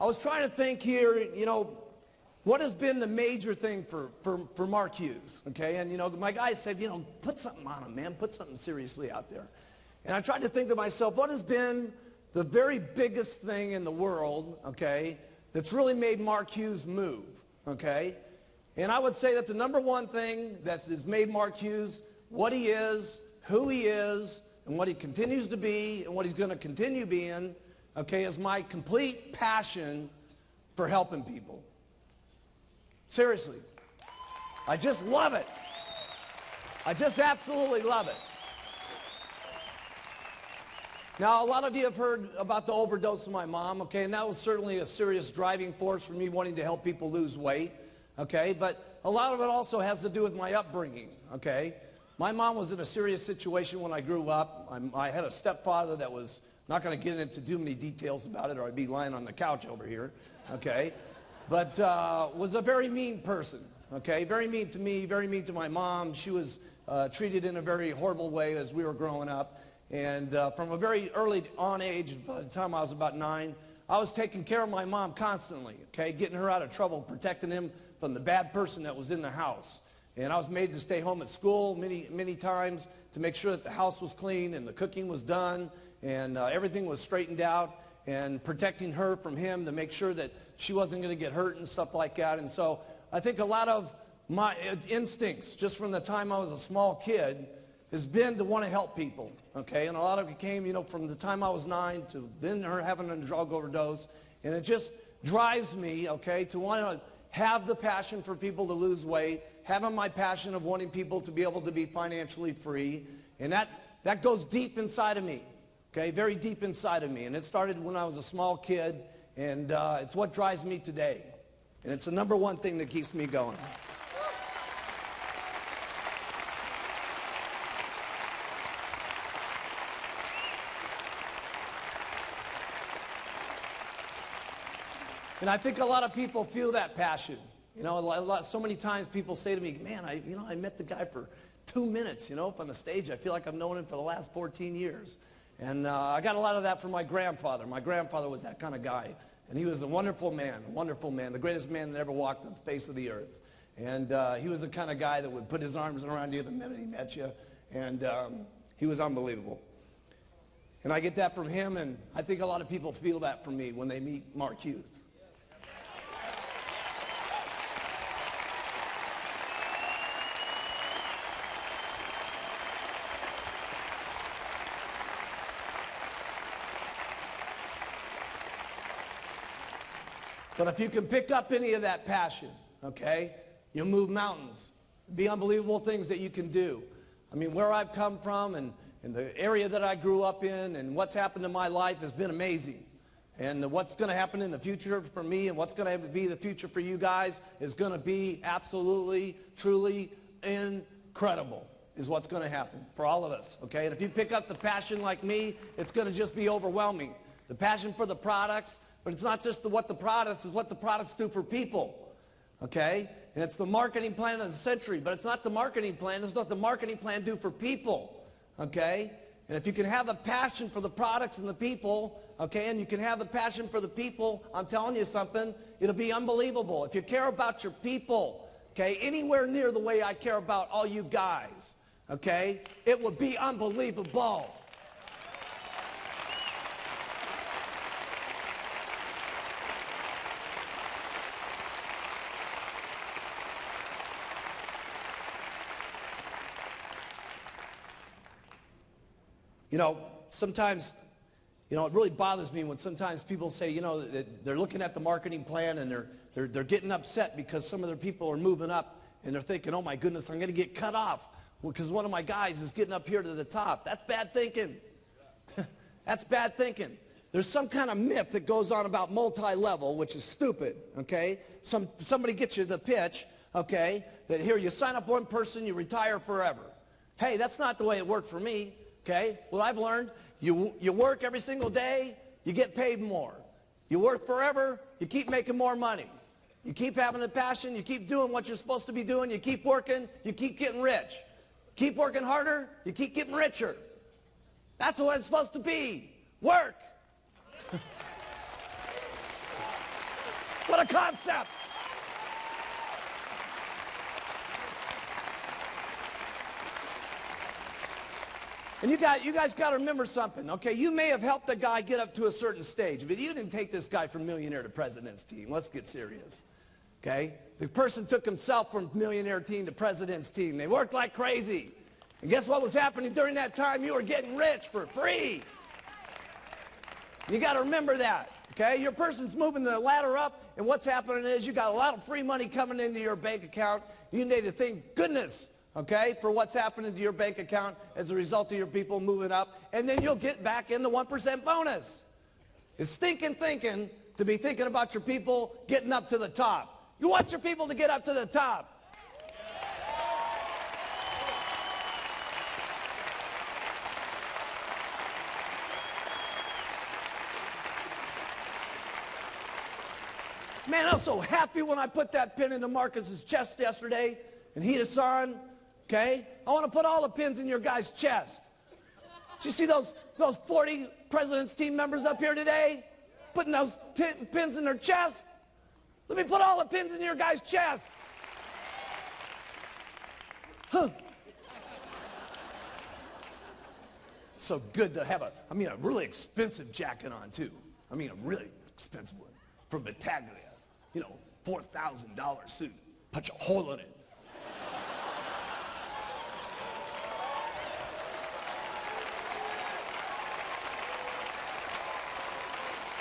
I was trying to think here, you know, what has been the major thing for Mark Hughes, okay? And, you know, my guy said, you know, put something on him, man. Put something seriously out there. And I tried to think to myself, what has been the very biggest thing in the world, okay, that's really made Mark Hughes move, okay? And I would say that the number one thing that has made Mark Hughes what he is, who he is, and what he continues to be, and what he's going to continue being, okay, is my complete passion for helping people. Seriously. I just love it. I just absolutely love it. Now, a lot of you have heard about the overdose of my mom, okay, and that was certainly a serious driving force for me wanting to help people lose weight, okay, but a lot of it also has to do with my upbringing, okay. My mom was in a serious situation when I grew up. I had a stepfather that was, not going to get into too many details about it or I'd be lying on the couch over here, okay, but was a very mean person, okay, very mean to me, very mean to my mom. She was treated in a very horrible way as we were growing up. And from a very early on age, by the time I was about 9, I was taking care of my mom constantly, okay, getting her out of trouble, protecting him from the bad person that was in the house. And I was made to stay home at school many times to make sure that the house was clean and the cooking was done and everything was straightened out, and protecting her from him to make sure that she wasn't going to get hurt and stuff like that. And so I think a lot of my instincts just from the time I was a small kid has been to want to help people, okay? And a lot of it came, you know, from the time I was 9 to then her having a drug overdose. And it just drives me, okay, to want to have the passion for people to lose weight, having my passion of wanting people to be able to be financially free. And that goes deep inside of me, okay, very deep inside of me. And it started when I was a small kid, and it's what drives me today. And it's the number one thing that keeps me going. And I think a lot of people feel that passion. You know, so many times people say to me, man, I met the guy for 2 minutes, you know, up on the stage. I feel like I've known him for the last 14 years. And I got a lot of that from my grandfather. My grandfather was that kind of guy. And he was a wonderful man, the greatest man that ever walked on the face of the earth. And he was the kind of guy that would put his arms around you the minute he met you. And he was unbelievable. And I get that from him, and I think a lot of people feel that from me when they meet Mark Hughes. But if you can pick up any of that passion, okay, you'll move mountains. Be unbelievable things that you can do. I mean, where I've come from and the area that I grew up in and what's happened in my life has been amazing. And what's going to happen in the future for me and what's going to be the future for you guys is going to be absolutely, truly incredible is what's going to happen for all of us, okay? And if you pick up the passion like me, it's going to just be overwhelming. The passion for the products. But it's not just what the products, it's what the products do for people, okay? And it's the marketing plan of the century, but it's not the marketing plan. It's what the marketing plan do for people, okay? And if you can have the passion for the products and the people, okay, and you can have the passion for the people, I'm telling you something, it'll be unbelievable. If you care about your people, okay, anywhere near the way I care about all you guys, okay, it would be unbelievable. You know, sometimes, you know, it really bothers me when sometimes people say, you know, that they're looking at the marketing plan and they're getting upset because some of their people are moving up and they're thinking, oh my goodness, I'm going to get cut off because one of my guys is getting up here to the top. That's bad thinking. That's bad thinking. There's some kind of myth that goes on about multi-level, which is stupid, okay? Somebody gets you the pitch, okay, that here you sign up one person, you retire forever. Hey, that's not the way it worked for me. Okay, well, I've learned you work every single day, you get paid more. You work forever, you keep making more money. You keep having the passion, you keep doing what you're supposed to be doing, you keep working, you keep getting rich. Keep working harder, you keep getting richer. That's what it's supposed to be. Work. What a concept. And you guys got to remember something, okay? You may have helped a guy get up to a certain stage, but you didn't take this guy from millionaire to president's team. Let's get serious, okay? The person took himself from millionaire team to president's team. They worked like crazy. And guess what was happening during that time? You were getting rich for free. You got to remember that, okay? Your person's moving the ladder up, and what's happening is you got a lot of free money coming into your bank account. You need to thank goodness, okay, for what's happening to your bank account as a result of your people moving up, and then you'll get back in the 1% bonus. It's stinking thinking to be thinking about your people getting up to the top. You want your people to get up to the top. Man, I was so happy when I put that pin into Marcus's chest yesterday, and Hughes-san, okay? I want to put all the pins in your guy's chest. Did you see those 40 President's team members up here today? Putting those pins in their chest? Let me put all the pins in your guy's chest. Huh. It's so good to have a really expensive jacket on, too. I mean, a really expensive one from Battaglia. You know, $4,000 suit. Punch a hole in it.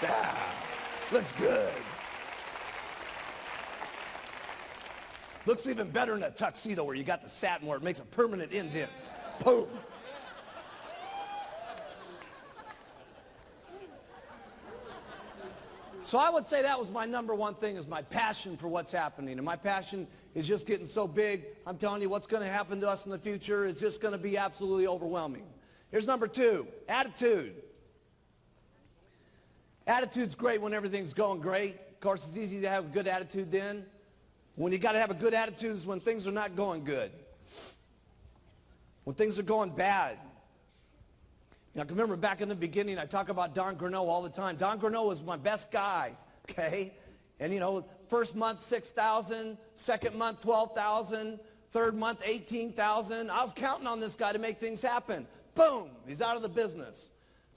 Yeah, looks good. Looks even better in a tuxedo where you got the satin where it makes a permanent indent. Boom. So I would say that was my number one thing, is my passion for what's happening. And my passion is just getting so big. I'm telling you, what's going to happen to us in the future is just going to be absolutely overwhelming. Here's number two, attitude. Attitude's great when everything's going great. Of course, it's easy to have a good attitude then. When you got to have a good attitude is when things are not going good. When things are going bad. You know, I can remember back in the beginning, I talk about Don Greneau all the time. Don Greneau was my best guy, okay? And, you know, first month, 6,000. Second month, 12,000. Third month, 18,000. I was counting on this guy to make things happen. Boom, he's out of the business.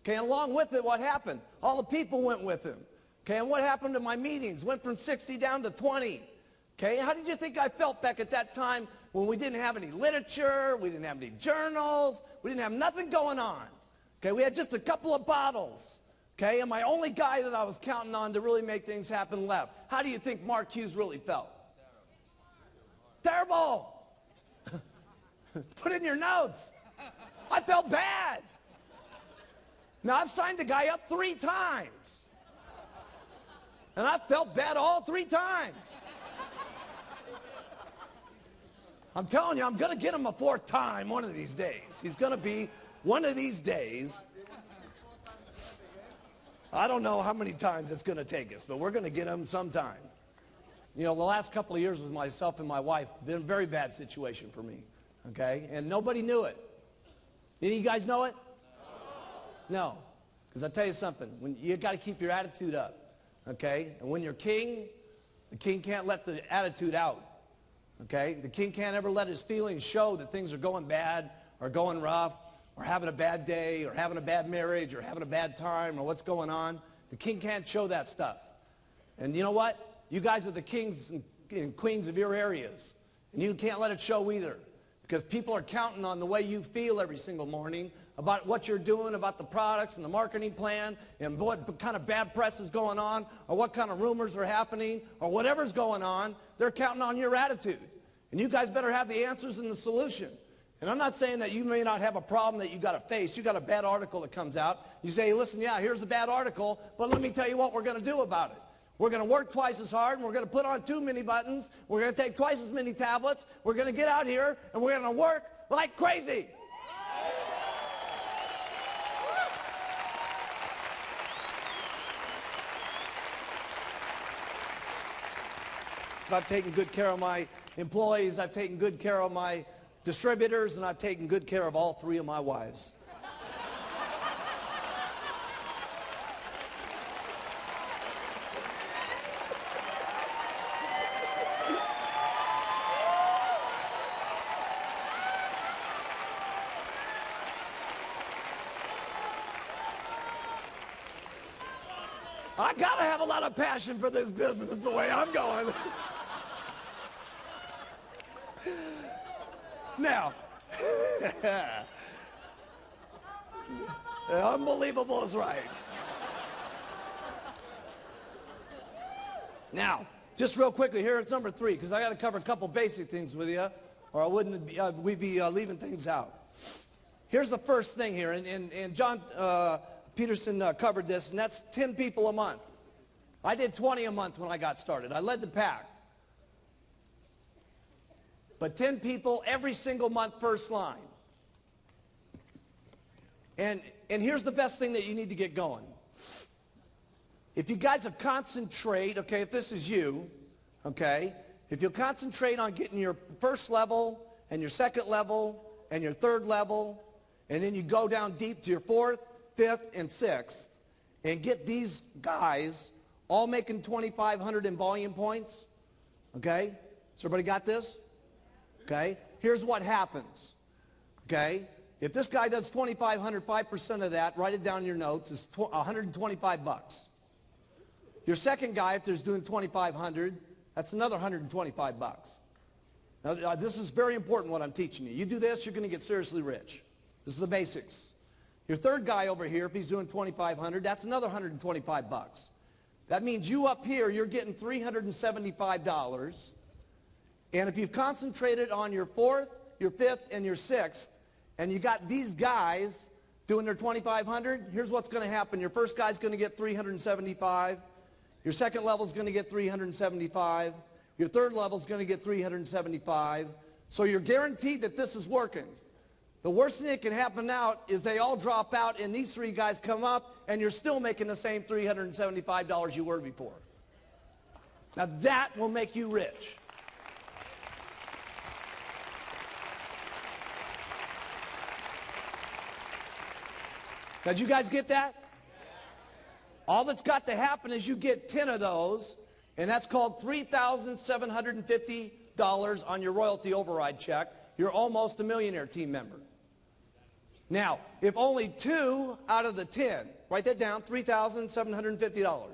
Okay, and along with it, what happened? All the people went with him. Okay, and what happened to my meetings? Went from 60 down to 20. Okay, how did you think I felt back at that time when we didn't have any literature, we didn't have any journals, we didn't have nothing going on? Okay, we had just a couple of bottles. Okay, and my only guy that I was counting on to really make things happen left. How do you think Mark Hughes really felt? Terrible. Put it in your notes. I felt bad. Now, I've signed the guy up 3 times. And I felt bad all 3 times. I'm telling you, I'm going to get him a 4th time one of these days. He's going to be one of these days. I don't know how many times it's going to take us, but we're going to get him sometime. You know, the last couple of years with myself and my wife, been a very bad situation for me, okay? And nobody knew it. Any of you guys know it? No. Because I'll tell you something, when you got to keep your attitude up, okay? And when you're king, the king can't let the attitude out, okay? The king can't ever let his feelings show that things are going bad or going rough, or having a bad day, or having a bad marriage, or having a bad time, or what's going on. The king can't show that stuff. And you know what? You guys are the kings and queens of your areas. And you can't let it show either. Because people are counting on the way you feel every single morning about what you're doing, about the products and the marketing plan, and what kind of bad press is going on, or what kind of rumors are happening, or whatever's going on. They're counting on your attitude. And you guys better have the answers and the solution. And I'm not saying that you may not have a problem that you got to face. You got a bad article that comes out. You say, hey, listen, yeah, here's a bad article, but let me tell you what we're going to do about it. We're going to work twice as hard, and we're going to put on 2 mini buttons. We're going to take twice as many tablets. We're going to get out here, and we're going to work like crazy. I've taken good care of my employees. I've taken good care of my distributors, and I've taken good care of all 3 of my wives. I got to have a lot of passion for this business the way I'm going. Now, unbelievable is right. Now, just real quickly, here it's number 3, because I got to cover a couple basic things with you, or I wouldn't be, we'd be leaving things out. Here's the first thing here, and John Peterson covered this, and that's 10 people a month. I did 20 a month when I got started. I led the pack. But 10 people every single month, first line. And here's the best thing that you need to get going. If you guys will concentrate, okay, if this is you, okay, if you'll concentrate on getting your first level and your second level and your third level, and then you go down deep to your 4th, 5th, and 6th, and get these guys all making 2,500 in volume points, okay? So everybody got this? Okay? Here's what happens, okay? If this guy does 2,500, 5% of that, write it down in your notes, is 125 bucks. Your second guy, if there's doing 2,500, that's another 125 bucks. Now, this is very important what I'm teaching you. You do this, you're going to get seriously rich. This is the basics. Your third guy over here, if he's doing 2,500, that's another 125 bucks. That means you up here, you're getting $375. And if you've concentrated on your 4th, your 5th, and your 6th, and you got these guys doing their 2,500, here's what's going to happen. Your first guy's going to get 375. Your second level is going to get 375. Your third level is going to get 375. So you're guaranteed that this is working. The worst thing that can happen now is they all drop out and these 3 guys come up and you're still making the same $375 you were before. Now that will make you rich. Did you guys get that? All that's got to happen is you get 10 of those, and that's called $3,750 on your royalty override check. You're almost a millionaire team member. Now, if only 2 out of the 10, write that down, $3,750.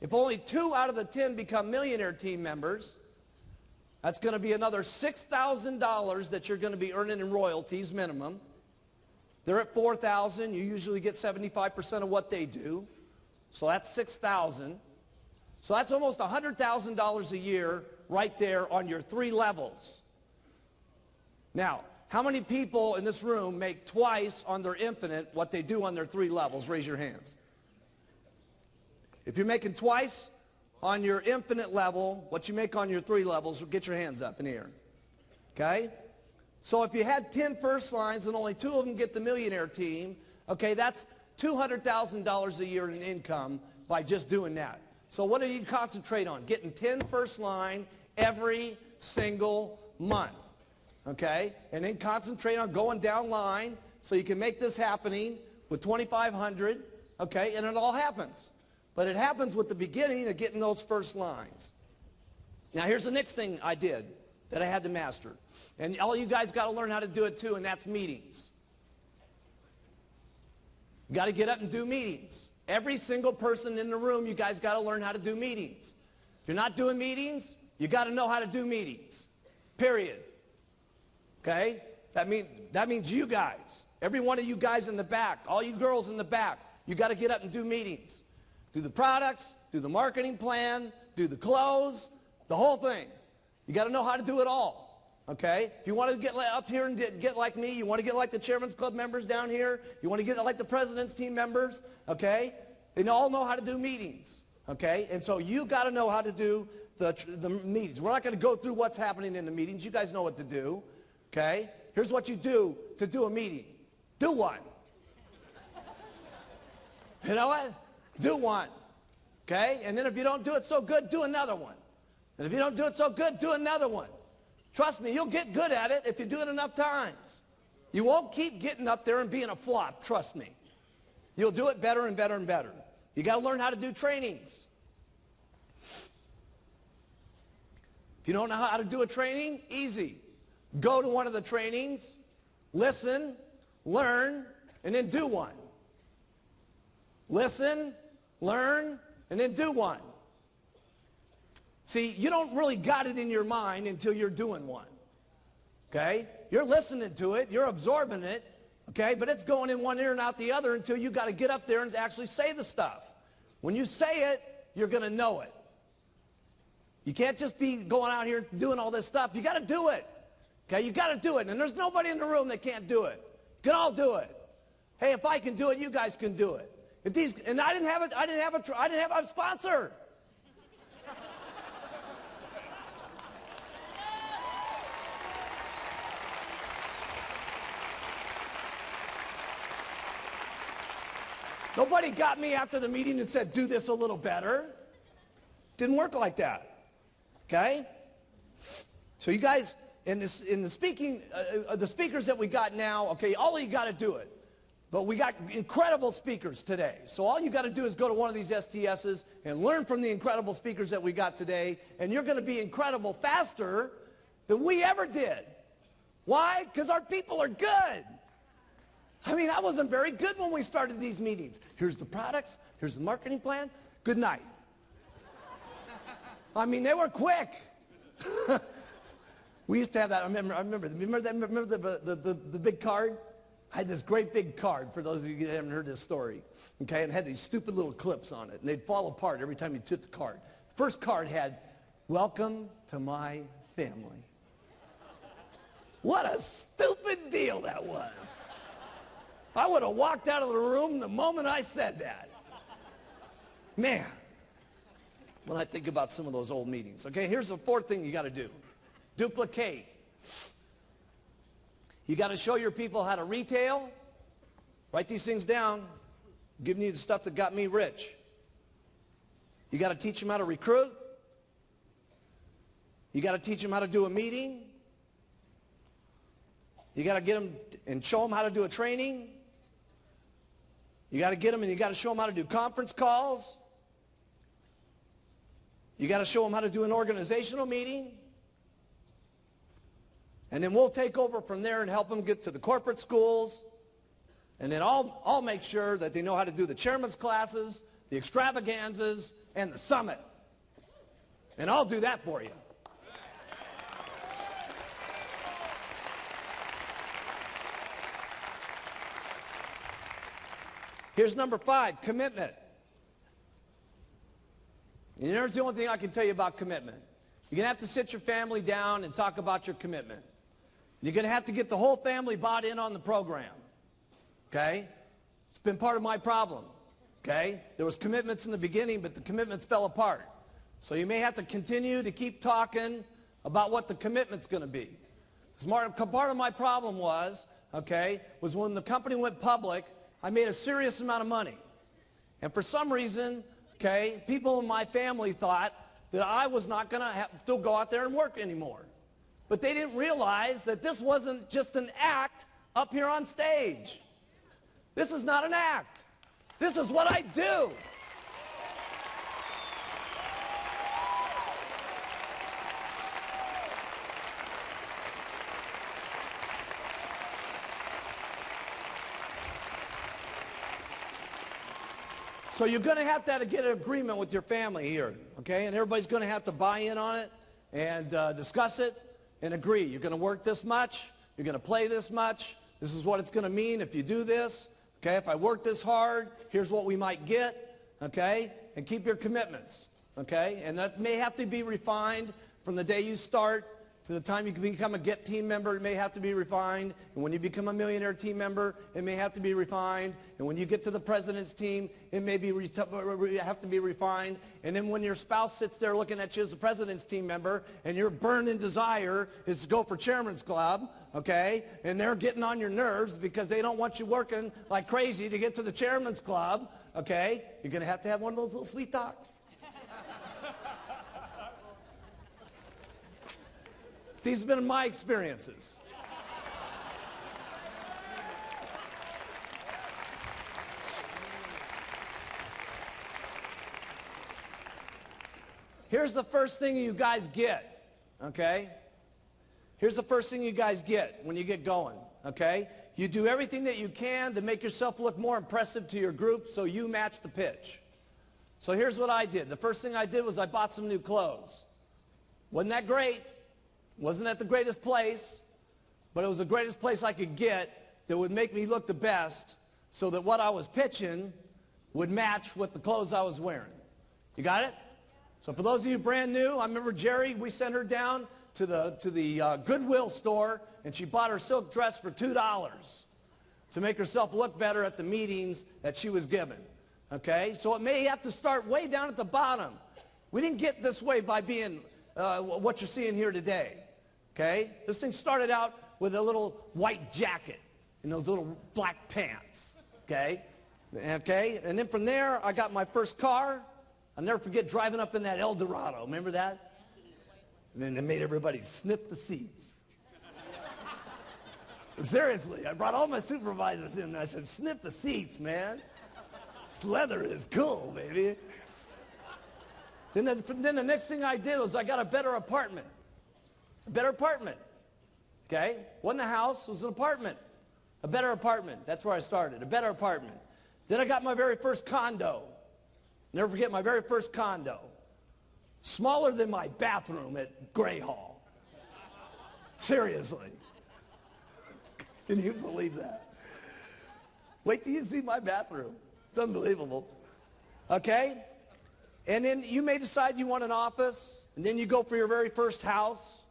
If only 2 out of the 10 become millionaire team members, that's going to be another $6,000 that you're going to be earning in royalties minimum. They're at $4,000. You usually get 75% of what they do. So that's $6,000. So that's almost $100,000 a year right there on your 3 levels. Now, how many people in this room make twice on their infinite what they do on their 3 levels? Raise your hands. If you're making twice on your infinite level what you make on your 3 levels, get your hands up in the air. Okay? So if you had 10 first lines and only 2 of them get the millionaire team, okay, that's $200,000 a year in income by just doing that. So what do you concentrate on? Getting 10 first line every single month, okay? And then concentrate on going down line so you can make this happening with 2,500, okay? And it all happens. But it happens with the beginning of getting those first lines. Now here's the next thing I did that I had to master. And all you guys got to learn how to do it too, and that's meetings. You got to get up and do meetings. Every single person in the room, you guys got to learn how to do meetings. If you're not doing meetings, you got to know how to do meetings. Period. Okay? That means you guys. Every one of you guys in the back, all you girls in the back, you got to get up and do meetings. Do the products, do the marketing plan, do the clothes, the whole thing. You got to know how to do it all. Okay? If you want to get up here and get like me, you want to get like the Chairman's Club members down here, you want to get like the President's team members, okay? They all know how to do meetings, okay? And so you got to know how to do the meetings. We're not going to go through what's happening in the meetings. You guys know what to do, okay? Here's what you do to do a meeting. Do one. You know what? Do one, okay? And then if you don't do it so good, do another one. And if you don't do it so good, do another one. Trust me, you'll get good at it if you do it enough times. You won't keep getting up there and being a flop, trust me. You'll do it better and better and better. You got to learn how to do trainings. If you don't know how to do a training, easy. Go to one of the trainings, listen, learn, and then do one. Listen, learn, and then do one. See, you don't really got it in your mind until you're doing one. Okay? You're listening to it, you're absorbing it, okay? But it's going in one ear and out the other until you got to get up there and actually say the stuff. When you say it, you're going to know it. You can't just be going out here doing all this stuff. You got to do it. Okay? You got to do it. And there's nobody in the room that can't do it. You can all do it. Hey, if I can do it, you guys can do it. And I didn't have a sponsor. Nobody got me after the meeting and said, do this a little better. Didn't work like that. Okay? So you guys, in the speakers that we got now, okay, all of you got to do it. But we got incredible speakers today. So all you got to do is go to one of these STSs and learn from the incredible speakers that we got today, and you're going to be incredible faster than we ever did. Why? Because our people are good. I mean, I wasn't very good when we started these meetings. Here's the products. Here's the marketing plan. Good night. I mean, they were quick. We used to have that. I remember the big card? I had this great big card, for those of you that haven't heard this story. Okay, and it had these stupid little clips on it, and they'd fall apart every time you took the card. The first card had, welcome to my family. What a stupid deal that was. I would have walked out of the room the moment I said that. Man, when I think about some of those old meetings. Okay, here's the fourth thing you got to do. Duplicate. You got to show your people how to retail. Write these things down. I'm giving you the stuff that got me rich. You got to teach them how to recruit. You got to teach them how to do a meeting. You got to get them and show them how to do a training. You got to get them and you got to show them how to do conference calls. You got to show them how to do an organizational meeting. And then we'll take over from there and help them get to the corporate schools. And then I'll make sure that they know how to do the chairman's classes, the extravaganzas, and the summit. And I'll do that for you. Here's number 5, commitment. And here's the only thing I can tell you about commitment. You're going to have to sit your family down and talk about your commitment. You're going to have to get the whole family bought in on the program. Okay? It's been part of my problem. Okay? There was commitments in the beginning, but the commitments fell apart. So you may have to continue to keep talking about what the commitment's going to be. Because part of my problem was when the company went public, I made a serious amount of money. And for some reason, people in my family thought that I was not going to still go out there and work anymore. But they didn't realize that this wasn't just an act up here on stage. This is not an act. This is what I do. So you're going to have to get an agreement with your family here, okay? And everybody's going to have to buy in on it and discuss it and agree. You're going to work this much. You're going to play this much. This is what it's going to mean if you do this. Okay, if I work this hard, here's what we might get. Okay, and keep your commitments. Okay, and that may have to be refined from the day you start to the time you can become a GET team member. It may have to be refined. And when you become a millionaire team member, it may have to be refined. And when you get to the president's team, it may have to be refined. And then when your spouse sits there looking at you as the president's team member, and your burning desire is to go for chairman's club, okay, and they're getting on your nerves because they don't want you working like crazy to get to the chairman's club, okay, you're going to have one of those little sweet talks. These have been my experiences. Here's the first thing you guys get, okay? Here's the first thing you guys get when you get going, okay? You do everything that you can to make yourself look more impressive to your group so you match the pitch. So here's what I did. The first thing I did was I bought some new clothes. Wasn't that great? Wasn't that the greatest place? But it was the greatest place I could get that would make me look the best so that what I was pitching would match with the clothes I was wearing. You got it? So for those of you brand new, I remember Jerry, we sent her down to the Goodwill store, and she bought her silk dress for $2 to make herself look better at the meetings that she was given. Okay? So it may have to start way down at the bottom. We didn't get this way by being what you're seeing here today. Okay? This thing started out with a little white jacket and those little black pants. Okay? Okay? And then from there, I got my first car. I'll never forget driving up in that El Dorado. Remember that? And then they made everybody sniff the seats. Seriously, I brought all my supervisors in and I said, sniff the seats, man. This leather is cool, baby. Then the next thing I did was I got a better apartment. A better apartment. Okay? Wasn't a house, it was an apartment. A better apartment. That's where I started. A better apartment. Then I got my very first condo. Never forget my very first condo. Smaller than my bathroom at Gray Hall. Seriously. Can you believe that? Wait till you see my bathroom. It's unbelievable. Okay? And then you may decide you want an office, and then you go for your very first house,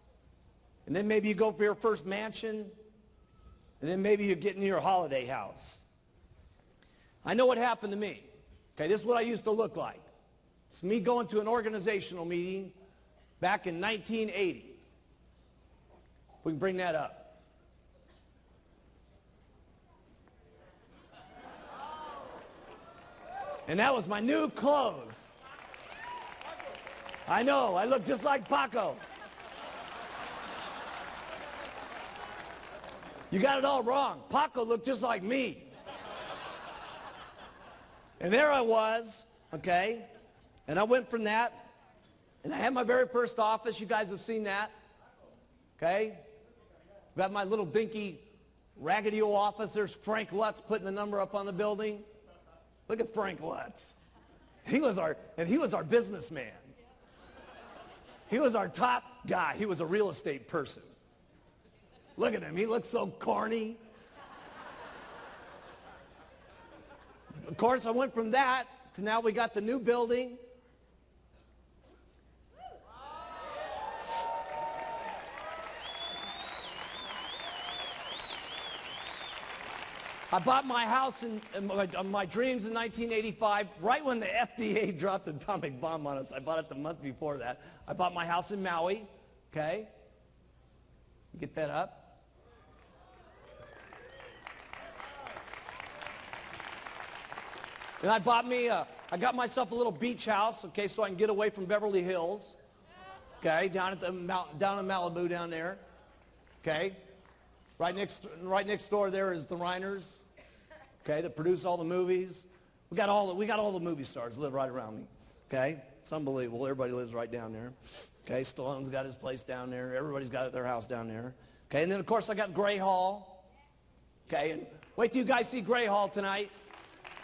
and then maybe you go for your first mansion, and then maybe you're getting your holiday house. I know what happened to me. Okay, this is what I used to look like. It's me going to an organizational meeting back in 1980. We can bring that up. And that was my new clothes. I know, I look just like Paco. You got it all wrong. Paco looked just like me. And there I was, okay, and I went from that, and I had my very first office. You guys have seen that, okay? Got my little dinky, raggedy old office. There's Frank Lutz putting the number up on the building. Look at Frank Lutz. He was our businessman. He was our top guy. He was a real estate person. Look at him. He looks so corny. Of course, I went from that to now we got the new building. I bought my house in my dreams in 1985, right when the FDA dropped the atomic bomb on us. I bought it the month before that. I bought my house in Maui, okay? Get that up. And I got myself a little beach house, okay, so I can get away from Beverly Hills, okay, down in Malibu down there, okay. Right next door there is the Reiners, okay, that produce all the movies. We got all the movie stars live right around me, okay. It's unbelievable. Everybody lives right down there, okay. Stallone's got his place down there. Everybody's got their house down there, okay. And then of course I got Gray Hall, okay. And wait till you guys see Gray Hall tonight.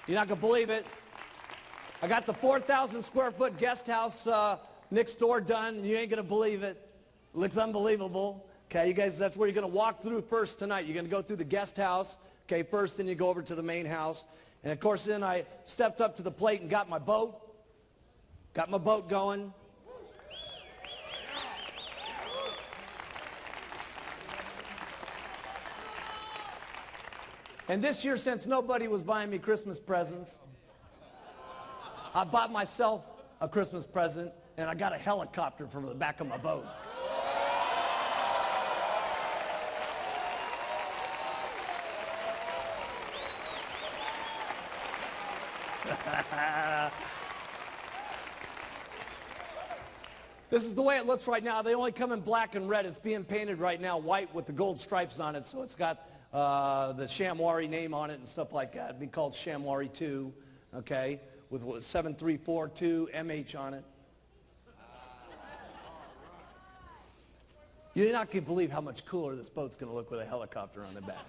You're not going to believe it. I got the 4,000 square foot guest house next door done, and you ain't going to believe it. It looks unbelievable. Okay, you guys, that's where you're going to walk through first tonight. You're going to go through the guest house, okay, first, then you go over to the main house. And, of course, then I stepped up to the plate and got my boat. Got my boat going. And this year, since nobody was buying me Christmas presents, I bought myself a Christmas present, and I got a helicopter from the back of my boat. This is the way it looks right now. They only come in black and red. It's being painted right now white with the gold stripes on it, so it's got the Shamwari name on it and stuff like that. It'd be called Shamwari 2, okay, with 7342 MH on it. You're not going to believe how much cooler this boat's going to look with a helicopter on the back.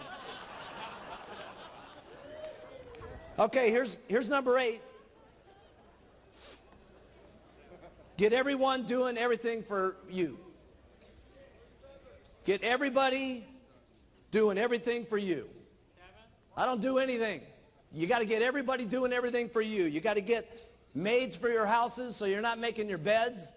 Okay, here's number 8. Get everyone doing everything for you. Get everybody doing everything for you. I don't do anything. You got to get everybody doing everything for you. You got to get maids for your houses so you're not making your beds.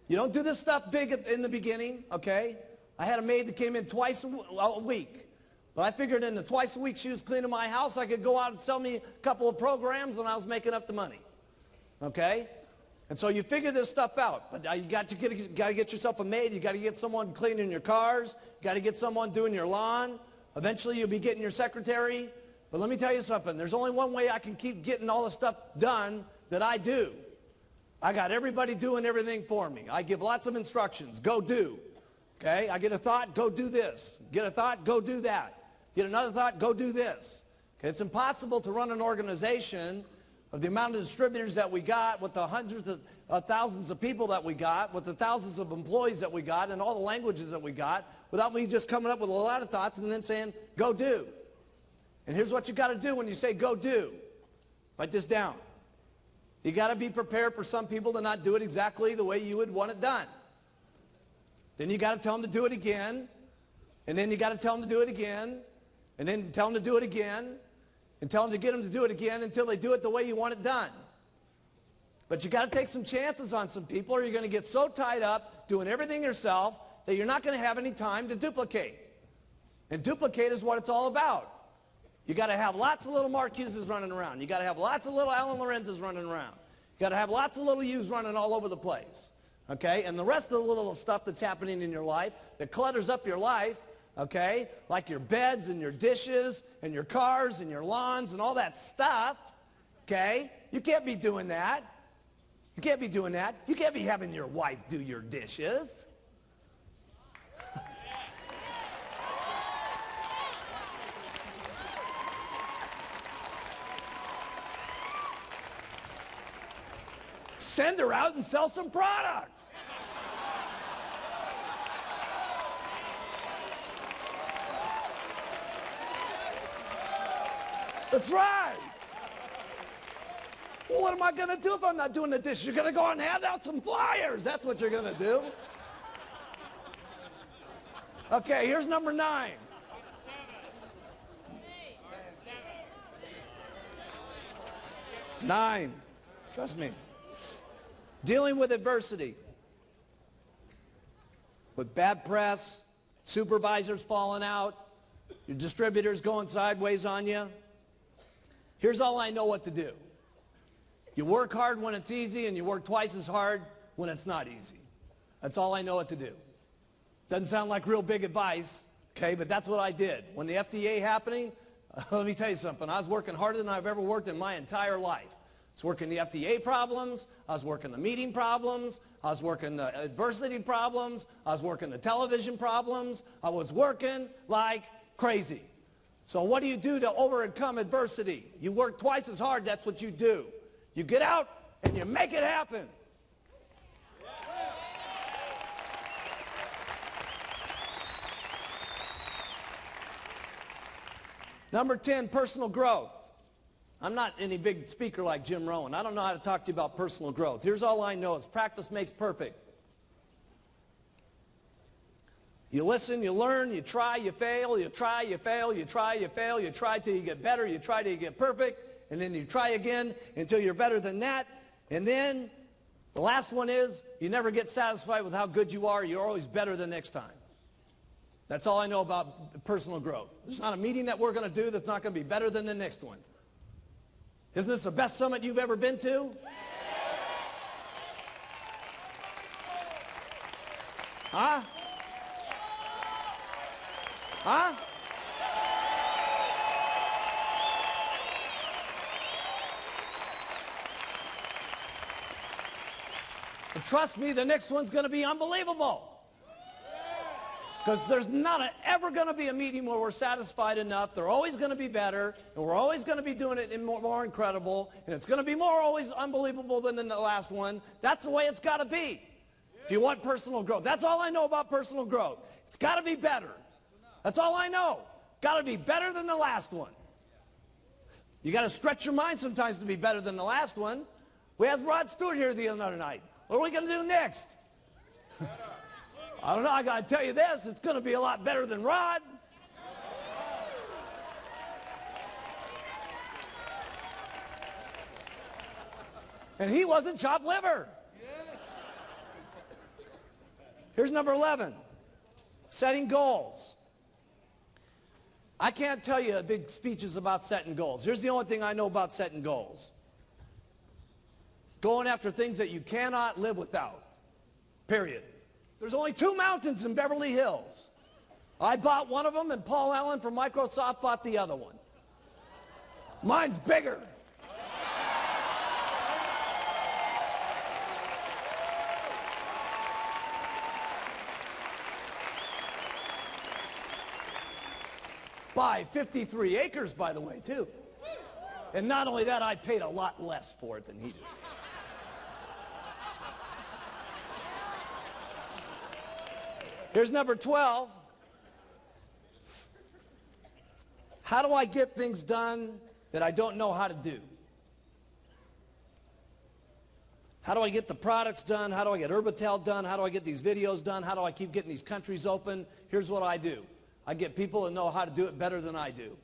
You don't do this stuff big in the beginning, okay? I had a maid that came in twice a week. But I figured in the twice a week she was cleaning my house, I could go out and sell me a couple of programs and I was making up the money, okay? And so you figure this stuff out. But you got to get yourself a maid. You got to get someone cleaning your cars. You got to get someone doing your lawn. Eventually you'll be getting your secretary. But let me tell you something. There's only one way I can keep getting all the stuff done that I do. I got everybody doing everything for me. I give lots of instructions. Go do. Okay? I get a thought, go do this. Get a thought, go do that. Get another thought, go do this. Okay? It's impossible to run an organization of the amount of distributors that we got, with the hundreds of thousands of people that we got, with the thousands of employees that we got, and all the languages that we got, without me just coming up with a lot of thoughts and then saying, go do. And here's what you got to do when you say go do. Write this down. You got to be prepared for some people to not do it exactly the way you would want it done. Then you got to tell them to do it again, and then you got to tell them to do it again, and then tell them to do it again, and tell them to get them to do it again until they do it the way you want it done. But you got to take some chances on some people, or you're going to get so tied up doing everything yourself that you're not going to have any time to duplicate. And duplicate is what it's all about. You got to have lots of little Mark Hughes running around. You got to have lots of little Alan Lorenz's running around. You got to have lots of little Hughes running all over the place. Okay? And the rest of the little stuff that's happening in your life that clutters up your life, okay, like your beds and your dishes and your cars and your lawns and all that stuff, okay, you can't be doing that. You can't be doing that. You can't be having your wife do your dishes. Send her out and sell some product. That's right. Well, what am I going to do if I'm not doing the dishes? You're going to go and hand out some flyers. That's what you're going to do. Okay, here's number 9. Nine. Trust me. Dealing with adversity. With bad press, supervisors falling out, your distributors going sideways on you. Here's all I know what to do. You work hard when it's easy, and you work twice as hard when it's not easy. That's all I know what to do. Doesn't sound like real big advice, okay, but that's what I did. When the FDA happening, let me tell you something. I was working harder than I've ever worked in my entire life. I was working the FDA problems. I was working the meeting problems. I was working the adversity problems. I was working the television problems. I was working like crazy. So what do you do to overcome adversity? You work twice as hard. That's what you do. You get out and you make it happen. Number 10, personal growth. I'm not any big speaker like Jim Rohn. I don't know how to talk to you about personal growth. Here's all I know is practice makes perfect. You listen, you learn, you try, you fail, you try, you fail, you try, you fail, you try till you get better, you try till you get perfect, and then you try again until you're better than that. And then the last one is you never get satisfied with how good you are. You're always better the next time. That's all I know about personal growth. There's not a meeting that we're going to do that's not going to be better than the next one. Isn't this the best summit you've ever been to? Huh? Huh? And trust me, the next one's going to be unbelievable. Because there's not ever going to be a meeting where we're satisfied enough. They're always going to be better, and we're always going to be doing it in more incredible, and it's going to be more always unbelievable than the last one. That's the way it's got to be if you want personal growth. That's all I know about personal growth. It's got to be better. That's all I know. Got to be better than the last one. You got to stretch your mind sometimes to be better than the last one. We had Rod Stewart here the other night. What are we going to do next? I don't know. I got to tell you this. It's going to be a lot better than Rod. And he wasn't chopped liver. Here's number 11. Setting goals. I can't tell you big speeches about setting goals. Here's the only thing I know about setting goals. Going after things that you cannot live without. Period. There's only 2 mountains in Beverly Hills. I bought one of them, and Paul Allen from Microsoft bought the other one. Mine's bigger. By 53 acres, by the way, too. And not only that, I paid a lot less for it than he did. Here's number 12. How do I get things done that I don't know how to do? How do I get the products done? How do I get Herbitel done? How do I get these videos done? How do I keep getting these countries open? Here's what I do. I get people that know how to do it better than I do.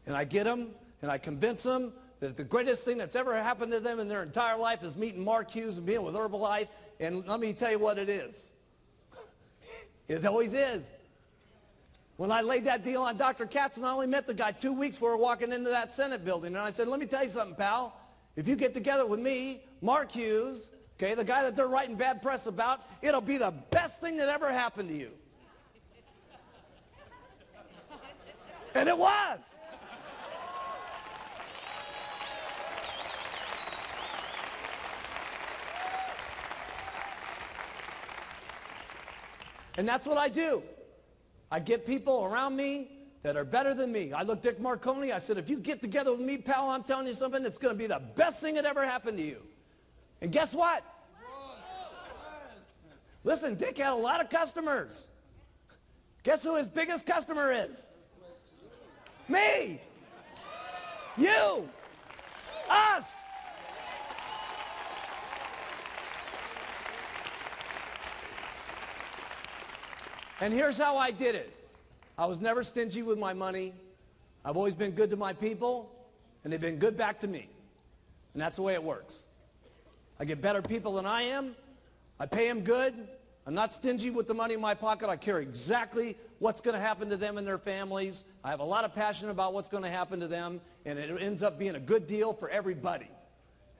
And I get them, and I convince them that the greatest thing that's ever happened to them in their entire life is meeting Mark Hughes and being with Herbalife. And let me tell you what it is. It always is. When I laid that deal on Dr. Katzen, I only met the guy 2 weeks before we were walking into that Senate building. And I said, let me tell you something, pal. If you get together with me, Mark Hughes, okay, the guy that they're writing bad press about, it'll be the best thing that ever happened to you. And it was. And that's what I do. I get people around me that are better than me. I looked at Dick Marconi. I said, if you get together with me, pal, I'm telling you something, it's going to be the best thing that ever happened to you. And guess what? Listen, Dick had a lot of customers. Guess who his biggest customer is? Me. You. Us. And here's how I did it. I was never stingy with my money. I've always been good to my people, and they've been good back to me. And that's the way it works. I get better people than I am. I pay them good. I'm not stingy with the money in my pocket. I care exactly what's going to happen to them and their families. I have a lot of passion about what's going to happen to them, and it ends up being a good deal for everybody.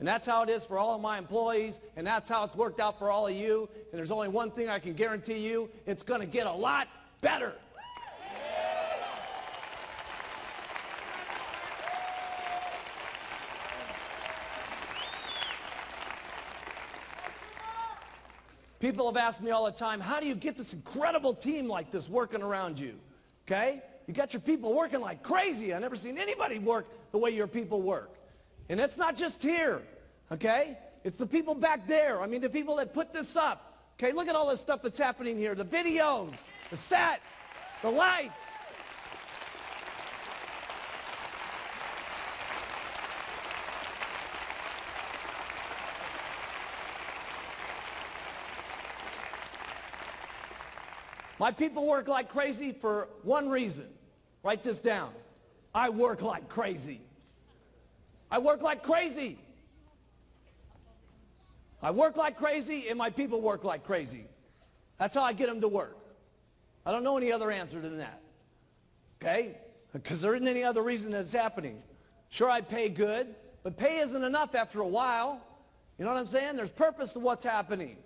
And that's how it is for all of my employees, and that's how it's worked out for all of you. And there's only one thing I can guarantee you, it's going to get a lot better. People have asked me all the time, how do you get this incredible team like this working around you? Okay? You got your people working like crazy. I've never seen anybody work the way your people work. And it's not just here, okay? It's the people back there. I mean, the people that put this up. Okay, look at all this stuff that's happening here. The videos, the set, the lights. My people work like crazy for one reason. Write this down. I work like crazy. I work like crazy. I work like crazy, and my people work like crazy. That's how I get them to work. I don't know any other answer than that. Okay? Because there isn't any other reason that it's happening. Sure, I pay good, but pay isn't enough after a while. You know what I'm saying? There's purpose to what's happening.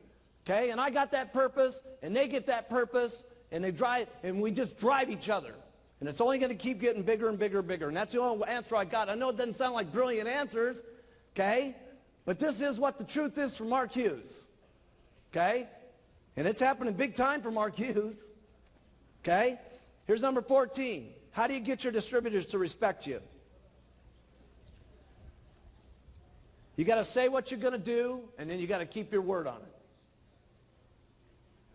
Okay? And I got that purpose, and they get that purpose, and they drive, and we just drive each other. And it's only going to keep getting bigger and bigger and bigger. And that's the only answer I got. I know it doesn't sound like brilliant answers, okay? But this is what the truth is for Mark Hughes, okay? And it's happening big time for Mark Hughes, okay? Here's number 14. How do you get your distributors to respect you? You got to say what you're going to do, and then you got to keep your word on it.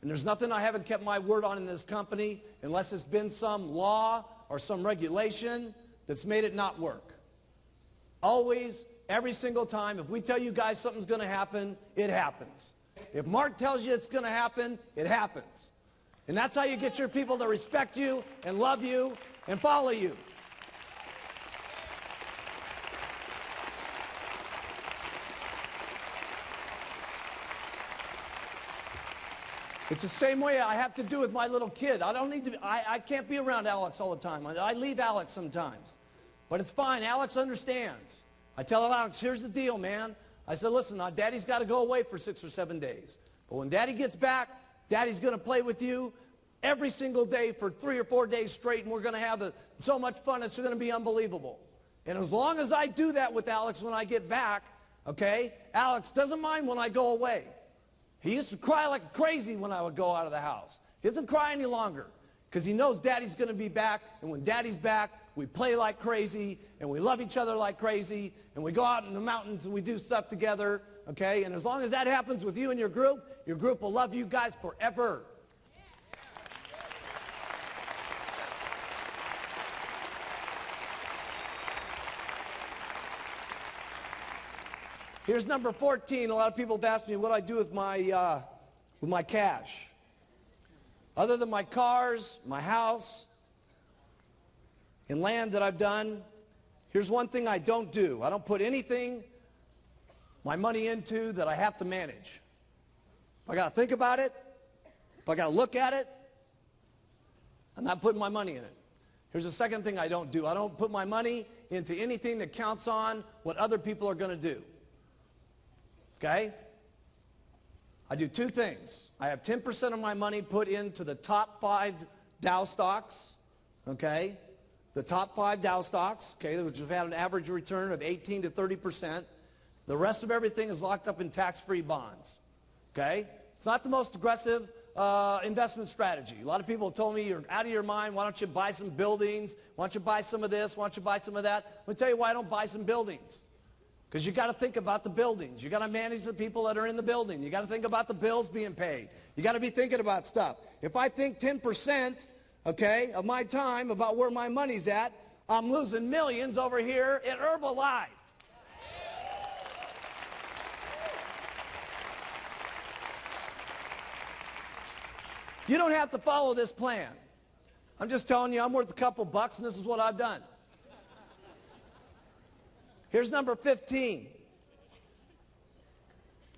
And there's nothing I haven't kept my word on in this company unless it's been some law or some regulation that's made it not work. Always, every single time. If we tell you guys something's going to happen, it happens. If Mark tells you it's going to happen, it happens. And that's how you get your people to respect you and love you and follow you. It's the same way I have to do with my little kid. I can't be around Alex all the time. I leave Alex sometimes. But it's fine. Alex understands. I tell Alex, here's the deal, man. I said, listen, Daddy's got to go away for 6 or 7 days. But when Daddy gets back, Daddy's going to play with you every single day for 3 or 4 days straight, and we're going to have so much fun, it's going to be unbelievable. And as long as I do that with Alex when I get back, okay, Alex doesn't mind when I go away. He used to cry like crazy when I would go out of the house. He doesn't cry any longer because he knows Daddy's going to be back, and when Daddy's back, we play like crazy, and we love each other like crazy, and we go out in the mountains and we do stuff together, okay? And as long as that happens with you and your group will love you guys forever. Here's number 14. A lot of people have asked me what I do with my cash. Other than my cars, my house, and land that I've done, here's one thing I don't do. I don't put anything, my money into that I have to manage. If I got to think about it, if I got to look at it, I'm not putting my money in it. Here's the second thing I don't do. I don't put my money into anything that counts on what other people are going to do. Okay? I do 2 things. I have 10% of my money put into the top 5 Dow stocks, okay? The top 5 Dow stocks, okay, which have had an average return of 18 to 30%. The rest of everything is locked up in tax-free bonds, okay? It's not the most aggressive investment strategy. A lot of people have told me, you're out of your mind. Why don't you buy some buildings? Why don't you buy some of this? Why don't you buy some of that? Let me tell you why I don't buy some buildings. Because you got to think about the buildings. You got to manage the people that are in the building. You got to think about the bills being paid. You got to be thinking about stuff. If I think 10%, okay, of my time about where my money's at, I'm losing millions over here at Herbalife. You don't have to follow this plan. I'm just telling you, I'm worth a couple bucks, and this is what I've done. Here's number 15,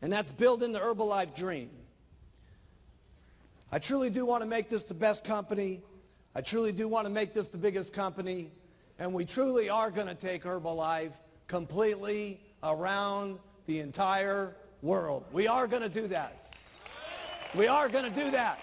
and that's building the Herbalife dream. I truly do want to make this the best company. I truly do want to make this the biggest company, and we truly are going to take Herbalife completely around the entire world. We are going to do that. We are going to do that.